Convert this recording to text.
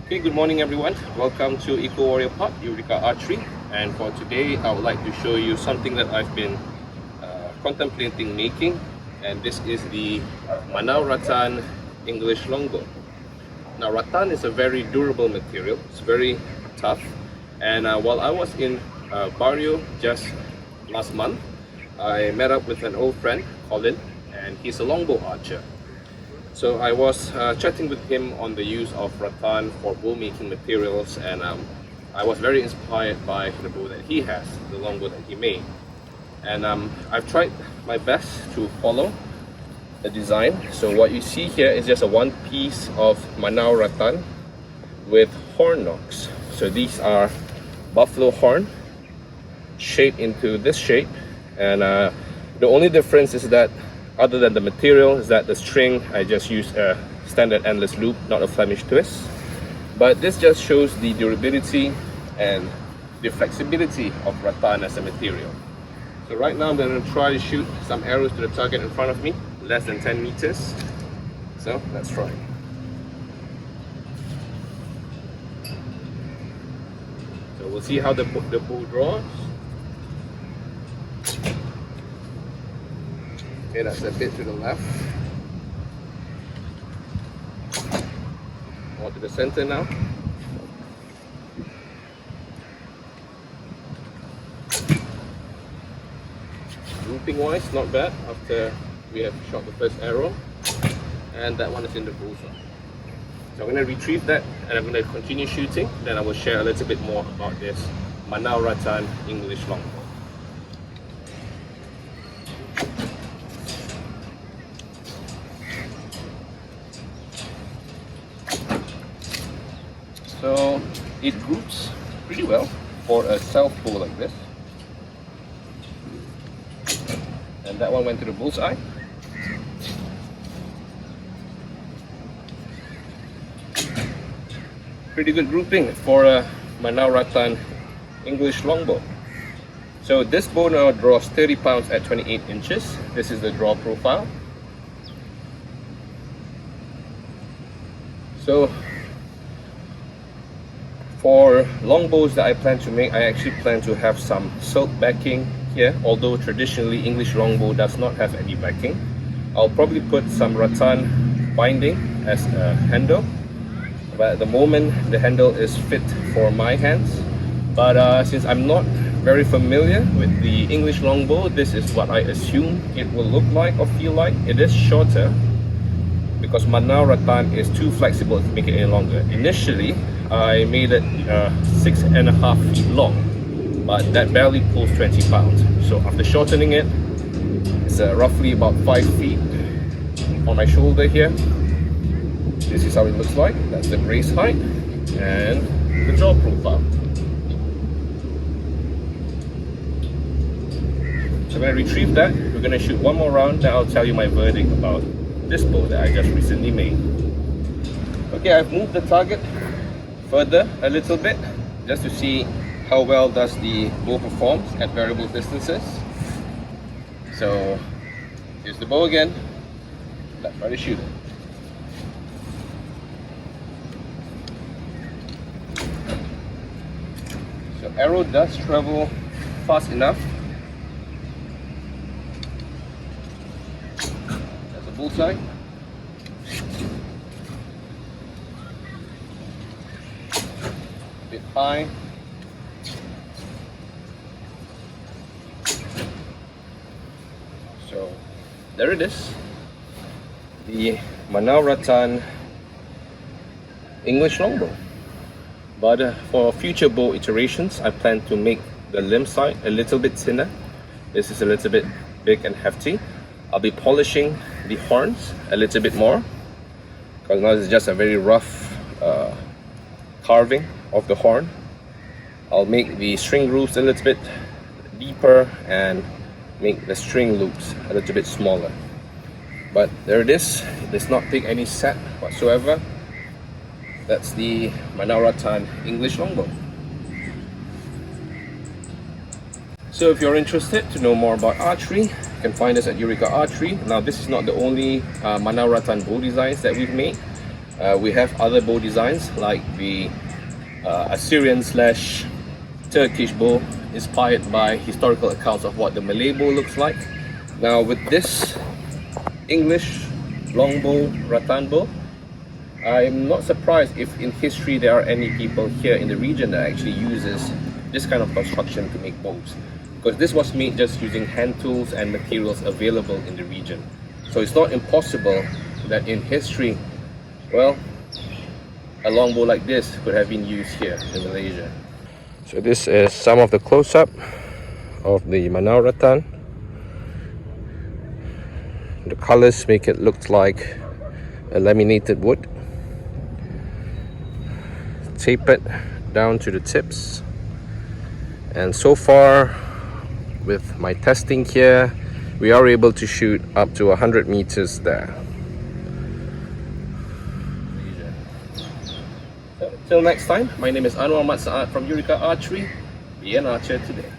Okay, good morning everyone. Welcome to Eco Warrior Pod, Eureka Archery. And for today, I would like to show you something that I've been contemplating making. And this is the Manau Rattan English Longbow. Now, rattan is a very durable material. It's very tough. And while I was in Barrio just last month, I met up with an old friend, Colin, and he's a longbow archer. So I was chatting with him on the use of rattan for bow making materials, and I was very inspired by the bow that he has, the longbow that he made. And I've tried my best to follow the design. So what you see here is just a one piece of Manau Rattan with horn knocks. So these are buffalo horn shaped into this shape, and the only difference is that other than the material is that the string, I just used a standard endless loop, not a Flemish twist. But this just shows the durability and the flexibility of rattan as a material. So right now I'm going to try to shoot some arrows to the target in front of me, less than 10 meters. So let's try. So we'll see how the bow draws. Okay, that's a bit to the left. More to the center now. Grouping wise, not bad after we have shot the first arrow. And that one is in the bullseye. So I'm going to retrieve that and I'm going to continue shooting. Then I will share a little bit more about this Manau Rattan English Long. So it groups pretty well for a self bow like this. And that one went to the bullseye. Pretty good grouping for a Manau Rattan English longbow. So this bow now draws 30 pounds at 28 inches. This is the draw profile. So for longbows that I plan to make, I actually plan to have some silk backing here, although traditionally English longbow does not have any backing. I'll probably put some rattan binding as a handle, but at the moment the handle is fit for my hands. But since I'm not very familiar with the English longbow, this is what I assume it will look like or feel like. It is shorter because Manau Rattan is too flexible to make it any longer. Initially, I made it 6.5 feet long, but that barely pulls 20 pounds. So after shortening it, it's roughly about 5 feet on my shoulder here. This is how it looks like. That's the grace height and the draw profile. So I'm going to retrieve that. We're going to shoot one more round, then I'll tell you my verdict about this bow that I just recently made. Okay, I've moved the target further a little bit just to see how well does the bow performs at variable distances. So here's the bow again. Let's try to shoot it. So arrow does travel fast enough. That's a bullseye. Bit high. So there it is, the Manau Rattan English longbow. But for future bow iterations, I plan to make the limb side a little bit thinner. This is a little bit big and hefty. I'll be polishing the horns a little bit more because now it's just a very rough carving of the horn. I'll make the string grooves a little bit deeper and make the string loops a little bit smaller. But there it is. It does not take any set whatsoever. That's the Manau Rattan English longbow. So if you're interested to know more about archery, you can find us at Eureka Archery. Now this is not the only Manau Rattan bow designs that we've made. We have other bow designs like the Assyrian/Turkish bow, inspired by historical accounts of what the Malay bow looks like. Now with this English Longbow rattan bow, I'm not surprised if in history there are any people here in the region that actually uses this kind of construction to make bows, because this was made just using hand tools and materials available in the region. So it's not impossible that in history, well, a longbow like this could have been used here in Malaysia. So this is some of the close-up of the Manau Rattan. The colors make it look like a laminated wood, tapered down to the tips. And so far with my testing here, we are able to shoot up to 100 meters there. So, till next time, my name is Anwar Mat Saad from Eureka Archery. Be an archer today.